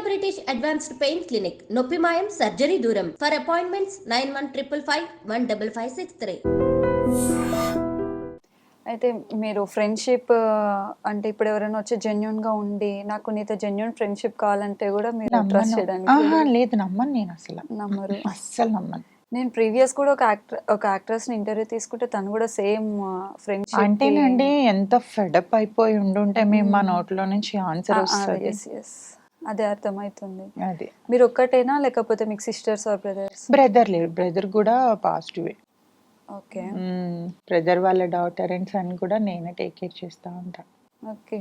British advanced pain clinic, నొప్పి మాయం, surgery దూరం. For appointments 9155556563. అయితే మీరు ఫ్రెండ్షిప్ అంటే ఇప్పుడు ఎవరైనా వచ్చి జెన్యున్ గా ఉండి నాకు నీతో జెన్యున్ ఫ్రెండ్షిప్ కావాలంటే కూడా మీరు ట్రస్ట్ చేయడానికి లేదు, నమ్మను నేను అసలు. నమ్మరు? అస్సలు నమ్మను. నేను ప్రీవియస్ కూడా ఒక యాక్ట్రెస్ ని ఇంటర్వ్యూ తీసుకుంటే తను కూడా సేమ్ ఫ్రెండ్షిప్ అంటేనండి ఎంత ఫెడప్ అయిపోయి ఉండుంటే మేము మా నోట్లో నుంచి ఆన్సర్ వస్తుంది. అదే అర్థమవుతుంది. అది మీరు ఒక్కటేనా లేకపోతే మీకు సిస్టర్స్ ఆర్ బ్రదర్స్? బ్రదర్ లేడు, బ్రదర్ కూడా పాజిటివే. ఓకే. బ్రదర్ వాళ్ళ డాటర్ అండ్ సన్ కూడా నేనే టేక్ కేర్ చేస్తా ఉంటా. ఓకే.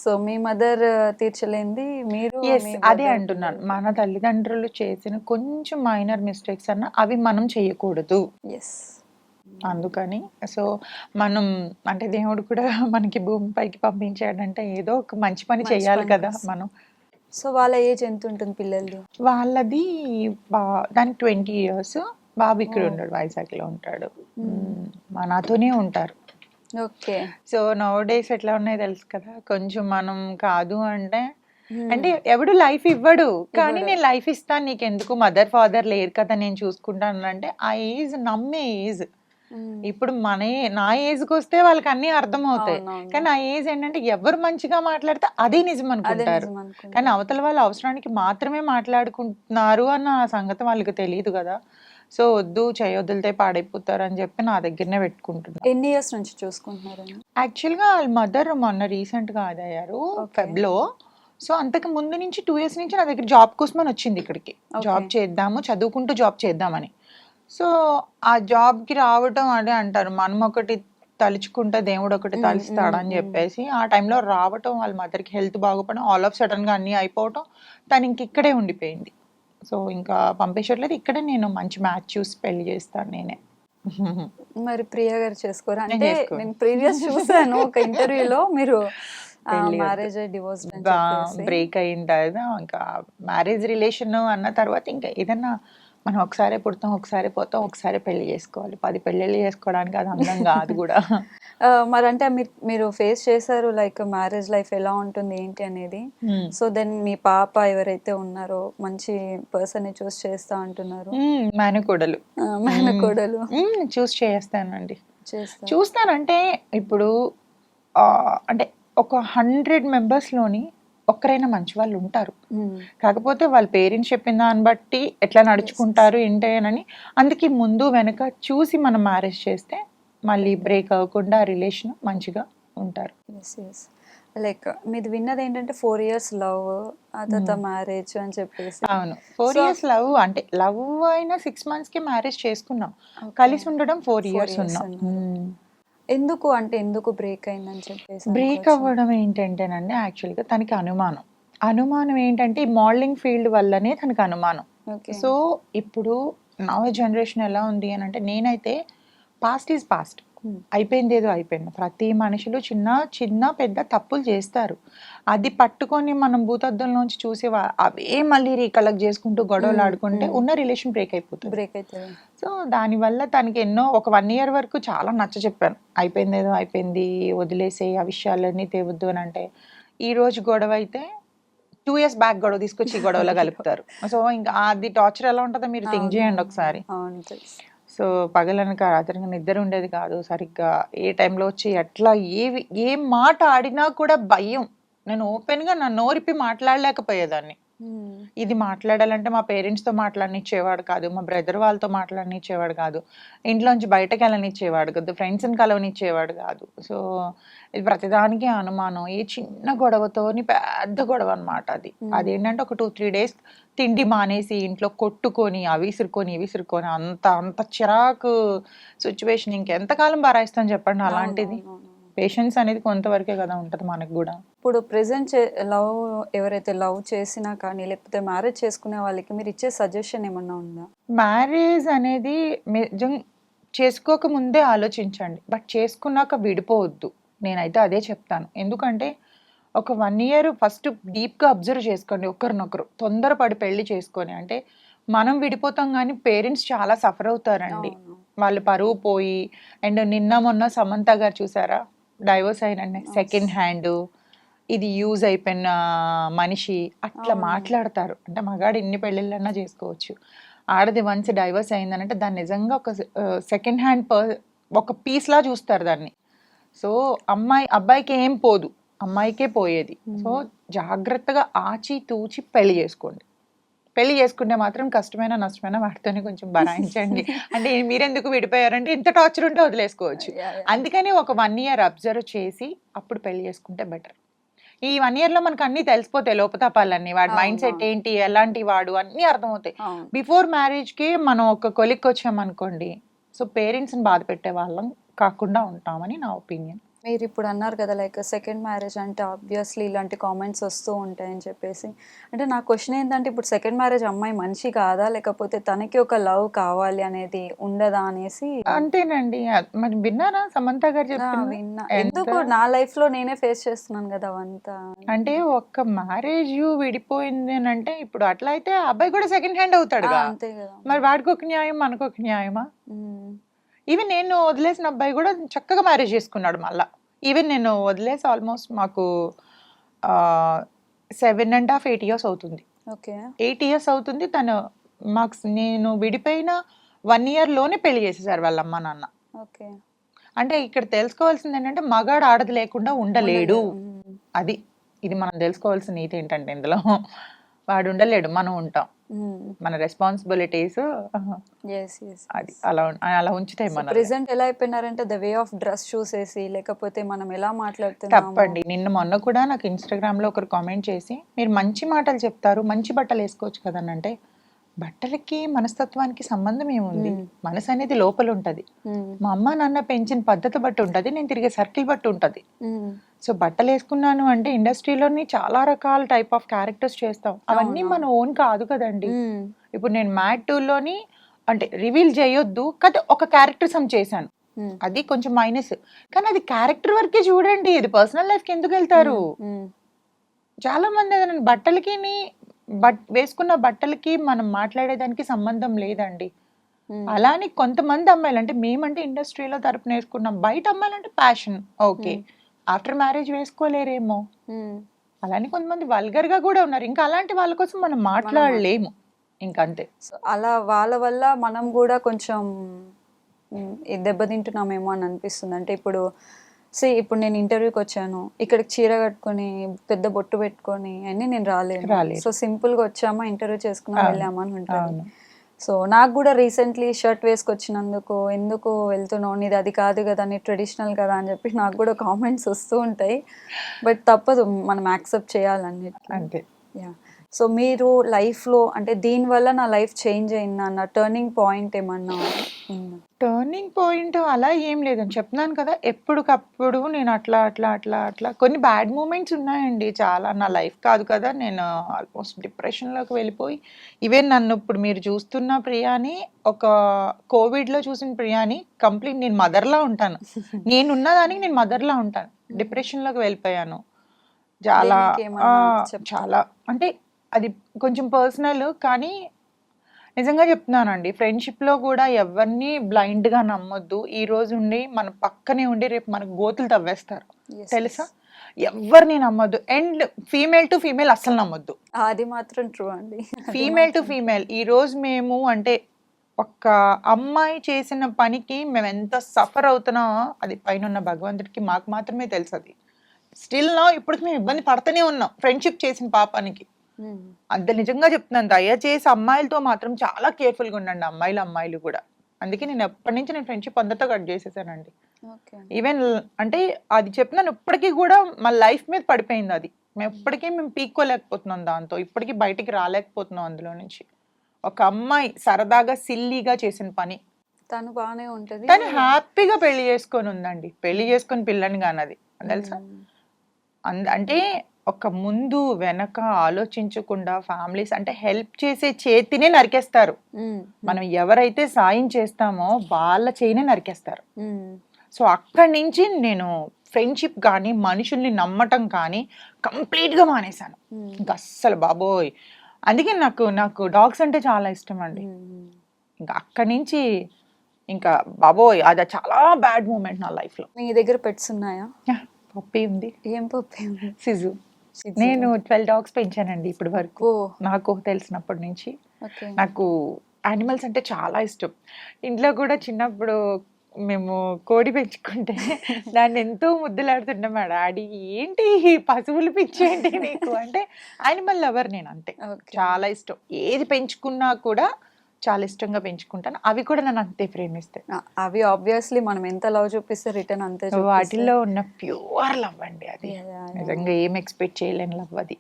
సో మీ మదర్ తీర్చలేంది మీరు? అదే అంటున్నాను, మన తల్లిదండ్రులు చేసిన కొంచెం మైనర్ మిస్టేక్స్ అన్న అవి మనం చేయకూడదు. అందుకని సో మనం అంటే దేవుడు కూడా మనకి భూమిపైకి పంపించాడంటే ఏదో ఒక మంచి పని చేయాలి కదా మనం. సో వాళ్ళ ఏజ్ ఎంత ఉంటుంది పిల్లలు? వాళ్ళది దానికి 20 years. బాబు ఇక్కడ ఉంటాడు, వైజాగ్ లో ఉంటాడు. మా నాతోనే ఉంటారు. ఓకే. సో నౌ డేస్ ఎట్లా ఉన్నాయి తెలుసు కదా, కొంచెం మనం కాదు అంటే అంటే ఎవడు లైఫ్ ఇవ్వడు, కానీ నేను లైఫ్ ఇస్తాను నీకెందుకు, మదర్ ఫాదర్ లేరు కదా నేను చూసుకుంటాను అంటే ఆ ఏజ్ నమ్మే ఏజ్. ఇప్పుడు నా ఏజ్కి వస్తే వాళ్ళకి అన్ని అర్థం అవుతాయి, కానీ ఆ ఏజ్ ఏంటంటే ఎవరు మంచిగా మాట్లాడితే అదే నిజం అనుకుంటారు, కానీ అవతల వాళ్ళ అవసరానికి మాత్రమే మాట్లాడుకుంటున్నారు అన్న సంగతి వాళ్ళకి తెలియదు కదా. సో వద్దు, చేయొద్దులతో పాడైపోతారు అని చెప్పి నా దగ్గరనే పెట్టుకుంటున్నాను. ఎన్ని ఇయర్స్ నుంచి చూసుకుంటున్నారు? యాక్చువల్గా వాళ్ళ మదర్ మొన్న రీసెంట్ గా అదయ్యారు ఫెబ్లో. సో అంతకు ముందు నుంచి 2 years నుంచి నా దగ్గర జాబ్ కోసమని వచ్చింది ఇక్కడికి. జాబ్ చేద్దాము, చదువుకుంటూ జాబ్ చేద్దామని. సో ఆ జాబ్ కి రావటం అదే అంటారు, మనం ఒకటి తలుచుకుంటే దేవుడు ఒకటి తలుస్తాడని చెప్పేసి ఆ టైంలో రావటం, వాళ్ళ మదర్కి హెల్త్ బాగోపడం, ఆల్ ఆఫ్ సడన్ గా అన్ని అయిపోవటం, తను ఇంక ఇక్కడే ఉండిపోయింది. సో ఇంకా పంపించట్లేదు, ఇక్కడే నేను మంచి మ్యాచ్ చూసి పెళ్లి చేస్తాను నేనే. మరి ప్రియా గారు చేసుకోరా? అంటే నేను ప్రీవియస్ చూసాను ఒక ఇంటర్వ్యూలో మీరు మ్యారేజ్ డివోర్స్ బ్రేక్ అయిన తర్వాత ఇంకా మ్యారేజ్ రిలేషన్ అన్న తర్వాత ఇంకా ఏదన్నా మనం ఒకసారి పుడతాం, ఒకసారి పోతాం, ఒకసారి పెళ్లి చేసుకోవాలి. 10 పెళ్ళిళ్ళు చేసుకోవడానికి అది అందం కాదు కూడా. మరి అంటే మీరు ఫేస్ చేశారు లైక్ మ్యారేజ్ లైఫ్ ఎలా ఉంటుంది ఏంటి అనేది. సో దెన్ మీ పాప ఎవరైతే ఉన్నారో మంచి పర్సన్ ని చూస్ చేస్తా అంటున్నారు, మేనకోడలు చూస్ చేస్తానండి. చూస్తానంటే ఇప్పుడు అంటే ఒక 100 members లోని ఒక్కరైనా మంచి వాళ్ళు ఉంటారు, కాకపోతే వాళ్ళ పేరెంట్స్ చెప్పిన దాన్ని బట్టి ఎట్లా నడుచుకుంటారు ఏంటని. అందుకే ముందు వెనక చూసి మనం మ్యారేజ్ చేస్తే మళ్ళీ బ్రేక్ అవ్వకుండా రిలేషన్ మంచిగా ఉంటారు. లైక్ మీది విన్నది ఏంటంటే 4 years లవ్, ఆ తర్వాత మ్యారేజ్ అని చెప్పేసి. అవును, 4 years లవ్. అంటే లవ్ అయినా 6 months కి మ్యారేజ్ చేసుకున్నాం, కలిసి ఉండడం 4 years ఉన్నాం. ఎందుకు అంటే ఎందుకు బ్రేక్ అయిందని చెప్పేసి? బ్రేక్ అవ్వడం ఏంటంటేనండి, యాక్చువల్గా తనకి అనుమానం ఏంటంటే ఈ మోడలింగ్ ఫీల్డ్ వల్లనే తనకి అనుమానం. సో ఇప్పుడు నవ జనరేషన్ ఎలా ఉంది అని అంటే, నేనైతే పాస్ట్ ఈజ్ పాస్ట్, అయిపోయింది ఏదో అయిపోయింది. ప్రతి మనుషులు చిన్న చిన్న పెద్ద తప్పులు చేస్తారు, అది పట్టుకొని మనం భూతద్దంలోంచి చూసి అవే మళ్ళీ రీకలెక్ట్ చేసుకుంటూ గొడవలు ఆడుకుంటే ఉన్న రిలేషన్ బ్రేక్ అయిపోతుంది. సో దానివల్ల తనకి ఒక 1 year వరకు చాలా నచ్చ చెప్పాను, అయిపోయింది ఏదో అయిపోయింది, వదిలేసే ఆ విషయాలన్నీ తేవద్దు అని. అంటే ఈ రోజు గొడవ అయితే 2 years బ్యాక్ గొడవ తీసుకొచ్చి గొడవలో కలుపుతారు. సో ఇంకా అది టార్చర్ ఎలా ఉంటుందో మీరు థింక్ చేయండి ఒకసారి. సో పగలనక రాత్రికి నిద్ర ఉండేది కాదు సరిగ్గా, ఏ టైంలో వచ్చి ఎట్లా ఏ మాట ఆడినా కూడా భయం. నేను ఓపెన్గా నా నోరిప్పి మాట్లాడలేకపోయేదాన్ని. ఇది మాట్లాడాలంటే మా పేరెంట్స్తో మాట్లాడనిచ్చేవాడు కాదు, మా బ్రదర్ వాళ్ళతో మాట్లాడనిచ్చేవాడు కాదు, ఇంట్లోంచి బయటకు వెళ్ళనిచ్చేవాడు కాదు, ఫ్రెండ్స్ని కలవనిచ్చేవాడు కాదు. సో ఇది ప్రతిదానికి అనుమానం, ఏ చిన్న గొడవతోని పెద్ద గొడవ అనమాట అది. అదేంటంటే ఒక 2-3 days తిండి మానేసి ఇంట్లో కొట్టుకొని అవి విసురుకొని అంత చిరాకు సిచ్యువేషన్. ఇంకెంతకాలం భరాయిస్తాను చెప్పండి అలాంటిది. పేషెన్స్ అనేది కొంతవరకే కదా ఉంటుంది మనకు కూడా. ఇప్పుడు ప్రెసెంట్ ఎవరైతే లవ్ చేసినా కానీ లేకపోతే మ్యారేజ్ చేసుకునే వాళ్ళకి మీరు ఇచ్చే సజెషన్ ఏమన్నా ఉందా? మ్యారేజ్ అనేది చేసుకోక ముందే ఆలోచించండి, బట్ చేసుకున్నాక విడిపోవద్దు. నేనైతే అదే చెప్తాను. ఎందుకంటే ఒక 1 year ఫస్ట్ డీప్గా అబ్జర్వ్ చేసుకోండి ఒకరినొకరు. తొందరపడి పెళ్లి చేసుకొని అంటే మనం విడిపోతాం కానీ పేరెంట్స్ చాలా సఫర్ అవుతారండి, వాళ్ళు పరువు పోయి. అండ్ నిన్న మొన్న సమంత గారు చూసారా, డైవోర్స్ అయినండి, సెకండ్ హ్యాండ్. ఇది యూజ్ అయిపోయిన మనిషి అట్లా మాట్లాడతారు. అంటే మగాడు ఎన్ని పెళ్ళిళ్ళన్నా చేసుకోవచ్చు, ఆడది వన్స్ డైవర్స్ అయిందనంటే దాన్ని నిజంగా ఒక సెకండ్ హ్యాండ్ ఒక పీస్ లా చూస్తారు దాన్ని. సో అబ్బాయికి ఏం పోదు, అమ్మాయికే పోయేది. సో జాగ్రత్తగా ఆచి తూచి పెళ్లి చేసుకోండి. పెళ్లి చేసుకుంటే మాత్రం కష్టమైన నష్టమైన వాటితోనే కొంచెం బరాయించండి. అంటే మీరెందుకు విడిపోయారంటే ఇంత టార్చర్ ఉంటే వదిలేసుకోవచ్చు. అందుకని ఒక 1 year అబ్జర్వ్ చేసి అప్పుడు పెళ్లి చేసుకుంటే బెటర్. ఈ 1 year లో మనకు అన్ని తెలిసిపోతాయి, లోపతాపాలన్నీ, వాడి మైండ్ సెట్ ఏంటి, ఎలాంటి వాడు, అన్ని అర్థమవుతాయి. బిఫోర్ మ్యారేజ్ కి మనం ఒక కొలిక్కి వచ్చామనుకోండి, సో పేరెంట్స్ని బాధ పెట్టే వాళ్ళం కాకుండా ఉంటామని నా ఒపీనియన్. మీరు ఇప్పుడు అన్నారు కదా లైక్ సెకండ్ మ్యారేజ్ అంటే ఆబ్వియస్లీ ఇలాంటి కామెంట్స్ వస్తూ ఉంటాయని చెప్పేసి, అంటే నా క్వశ్చన్ ఏంటంటే ఇప్పుడు సెకండ్ మ్యారేజ్ అమ్మాయి మనిషి కాదా, లేకపోతే తనకి ఒక లవ్ కావాలి అనేది ఉండదా అనేసి. అంతేనండి. మరి విన్నారా సమంత గారు చెప్పింది? విన్నా. ఎందుకు నా లైఫ్ లో నేనే ఫేస్ చేస్తున్నాను కదా అవంతా. అంటే ఒక్క మ్యారేజ్ విడిపోయింది అని అంటే ఇప్పుడు అట్లా అయితే అబ్బాయి కూడా సెకండ్ హ్యాండ్ అవుతాడు. అంతే కదా. మరి వాడికి ఒక న్యాయం, మనకు ఒక న్యాయమా? ఈవెన్ నేను వదిలేసిన అబ్బాయి కూడా చక్కగా మ్యారేజ్ చేసుకున్నాడు మళ్ళా. ఈవెన్ నేను వదిలేసి ఆల్మోస్ట్ మాకు 7.5 8 years అవుతుంది. 8 years అవుతుంది. తను నేను విడిపోయిన 1 year లోనే పెళ్లి చేసేసారు వాళ్ళ అమ్మ నాన్న. అంటే ఇక్కడ తెలుసుకోవాల్సింది ఏంటంటే మగాడు ఆడది లేకుండా ఉండలేడు. ఇది మనం తెలుసుకోవాల్సిన నీతి ఏంటంటే ఇందులో వాడు ఉండలేడు, మనం ఉంటాం. మన రెస్పాన్సిబిలిటీస్ అది అలా ఉంచుతాయి. మన ప్రెసెంట్ ఎలా అయిపోయినారంటే ద వే ఆఫ్ డ్రెస్ చూసేసి, లేకపోతే మనం ఎలా మాట్లాడుతున్నాం. తప్పండి. మొన్న కూడా నాకు ఇన్స్టాగ్రామ్ లో ఒకరు కామెంట్ చేసి, మీరు మంచి మాటలు చెప్తారు, మంచి బట్టలు వేసుకోవచ్చు కదనంటే, బట్టలకి మనస్తత్వానికి సంబంధం ఏముంది? మనసు అనేది లోపల ఉంటది. మా అమ్మ నాన్న పెంచిన పద్ధతి బట్టి ఉంటది, నేను తిరిగే సర్కిల్ బట్టి ఉంటది. సో బట్టలు వేసుకున్నాను అంటే ఇండస్ట్రీలోని చాలా రకాల టైప్ ఆఫ్ క్యారెక్టర్స్ చేస్తాం, అవన్నీ మన ఓన్ కాదు కదండి. ఇప్పుడు నేను మ్యాట్ 2లోని అంటే రివీల్ చేయొద్దు కదా, ఒక క్యారెక్టరిజం చేశాను, అది కొంచెం మైనస్. కానీ అది క్యారెక్టర్ వరకే చూడండి, అది పర్సనల్ లైఫ్ కి ఎందుకు వెళ్తారు? చాలా మంది బట్టలకి వేసుకున్న బట్టలకి మనం మాట్లాడేదానికి సంబంధం లేదండి. అలానే కొంతమంది అమ్మాయిలు అంటే మేమంటే ఇండస్ట్రీలో తరపున వేసుకున్నాం, బయట అమ్మాయిలు అంటే ప్యాషన్, ఓకే, ఆఫ్టర్ మ్యారేజ్ వేసుకోలేరేమో. అలానే కొంతమంది వల్గర్ గా కూడా ఉన్నారు, ఇంకా అలాంటి వాళ్ళ కోసం మనం మాట్లాడలేము, ఇంకంతే. అలా వాళ్ళ వల్ల మనం కూడా కొంచెం దెబ్బతింటున్నామేమో అని అనిపిస్తుంది. అంటే ఇప్పుడు నేను ఇంటర్వ్యూకి వచ్చాను, ఇక్కడికి చీర కట్టుకొని పెద్ద బొట్టు పెట్టుకొని అన్నీ నేను రాలేదు. సో సింపుల్ గా వచ్చామా, ఇంటర్వ్యూ చేసుకున్నా, వెళ్ళామా అని ఉంటుంది. సో నాకు కూడా రీసెంట్లీ షర్ట్ వేసుకొచ్చినందుకు ఎందుకు వెళ్తున్నావు, నీది అది కాదు కదా, నీ ట్రెడిషనల్ కదా అని చెప్పి నాకు కూడా కామెంట్స్ వస్తూ ఉంటాయి. బట్ తప్పదు, మనం యాక్సెప్ట్ చేయాలన్నిటి. అంతే. సో మీరు లైఫ్లో అంటే దీనివల్ల నా లైఫ్ చేంజ్ అయిందా అన్న టర్నింగ్ పాయింట్ ఏమన్నా ఉందా? టర్నింగ్ పాయింట్ అలా ఏం లేదని చెప్తున్నాను కదా, ఎప్పటికప్పుడు నేను అట్లా కొన్ని బ్యాడ్ మూమెంట్స్ ఉన్నాయండి చాలా. నా లైఫ్ కాదు కదా, నేను ఆల్మోస్ట్ డిప్రెషన్లోకి వెళ్ళిపోయి, ఈవెన్ నన్ను ఇప్పుడు మీరు చూస్తున్న ప్రియాని ఒక కోవిడ్లో చూసిన ప్రియాని కంప్లీట్ నేను మదర్లా ఉంటాను. నేనున్న దానికి నేను మదర్లా ఉంటాను. డిప్రెషన్లోకి వెళ్ళిపోయాను చాలా. అంటే అది కొంచెం పర్సనల్, కానీ నిజంగా చెప్తున్నానండి, ఫ్రెండ్షిప్లో కూడా ఎవరిని బ్లైండ్గా నమ్మొద్దు. ఈ రోజు ఉండి మన పక్కనే ఉండి రేపు మనకు గోతులు తవ్వేస్తారు, తెలుసా? ఎవరిని నమ్మొద్దు. అండ్ ఫీమేల్ టు ఫీమేల్ అస్సలు నమ్మొద్దు, అది మాత్రం ట్రూ అండి. ఫీమేల్ టు ఫీమేల్ ఈ రోజు మేము అంటే ఒక అమ్మాయి చేసిన పనికి మేము ఎంత సఫర్ అవుతున్నామో అది పైన ఉన్న భగవంతుడికి మాకు మాత్రమే తెలుసు. అది స్టిల్ నా ఇప్పటికి మేము ఇబ్బంది పడుతూనే ఉన్నాం ఫ్రెండ్షిప్ చేసిన పాపానికి. అంత నిజంగా చెప్తున్నాను, దయచేసి అమ్మాయిలతో మాత్రం చాలా కేర్ఫుల్గా ఉండండి, అమ్మాయిలు కూడా. అందుకే నేను ఎప్పటి నుంచి నేను ఫ్రెండ్షిప్ అందరితో కట్ చేసేసానండి. ఈవెన్ అంటే అది చెప్తున్నాను, ఇప్పటికీ కూడా మా లైఫ్ మీద పడిపోయింది అది. మేము పీక్కోలేకపోతున్నాం దాంతో, ఇప్పటికీ బయటికి రాలేకపోతున్నాం అందులో నుంచి. ఒక అమ్మాయి సరదాగా సిల్లీగా చేసిన పని తను బాగానే ఉంటుంది, తను హ్యాపీగా పెళ్లి చేసుకొని ఉందండి, పెళ్లి చేసుకొని పిల్లని కానది తెలుసా. అంటే ఒక ముందు వెనక ఆలోచించకుండా ఫ్యామిలీస్ అంటే హెల్ప్ చేసే చేతినే నరికేస్తారు. మనం ఎవరైతే సాయం చేస్తామో వాళ్ళ చేయినే నరికేస్తారు. సో అక్కడి నుంచి నేను ఫ్రెండ్షిప్ కానీ మనుషుల్ని నమ్మటం కానీ కంప్లీట్గా మానేశాను. ఇంకా అస్సలు బాబోయ్, అందుకే నాకు డాగ్స్ అంటే చాలా ఇష్టం అండి. ఇంకా అక్కడి నుంచి ఇంకా బాబోయ్ అది చాలా బ్యాడ్ మూమెంట్ నా లైఫ్లో. మీ దగ్గర పెట్స్ ఉన్నాయా? పప్పి ఉంది, ఏం పప్పు? సిజు. నేను 12 డాగ్స్ పెంచానండి ఇప్పటి వరకు. నాకు తెలిసినప్పటి నుంచి ఓకే. నాకు యానిమల్స్ అంటే చాలా ఇష్టం. ఇంట్లో కూడా చిన్నప్పుడు మేము కోడి పెంచుకుంటే దాన్ని ఎంతో ముద్దులాడుతుండే మా డాడీ, ఏంటి ఈ పశువులు పిచ్చేంటి నీకు అంటే, యానిమల్ లవర్ నేను అంతే. ఓకే. చాలా ఇష్టం, ఏది పెంచుకున్నా కూడా చాలా ఇష్టంగా పెంచుకుంటాను. అవి కూడా నన్ను అంతే ప్రేమిస్తాయి. అవి ఆబ్వియస్లీ మనం ఎంత లవ్ చూపిస్తే రిటర్న్ అంతే వాటిల్లో ఉన్న ప్యూర్ లవ్ అండి అది. నిజంగా ఏం ఎక్స్పెక్ట్ చేయలేని లవ్ అది.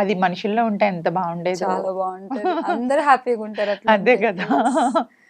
అది మనుషుల్లో ఉంటే ఎంత బాగుండేది. చాలా బాగుంటుంది, అందరూ హ్యాపీగా ఉంటారు అట్లా. అదే కదా.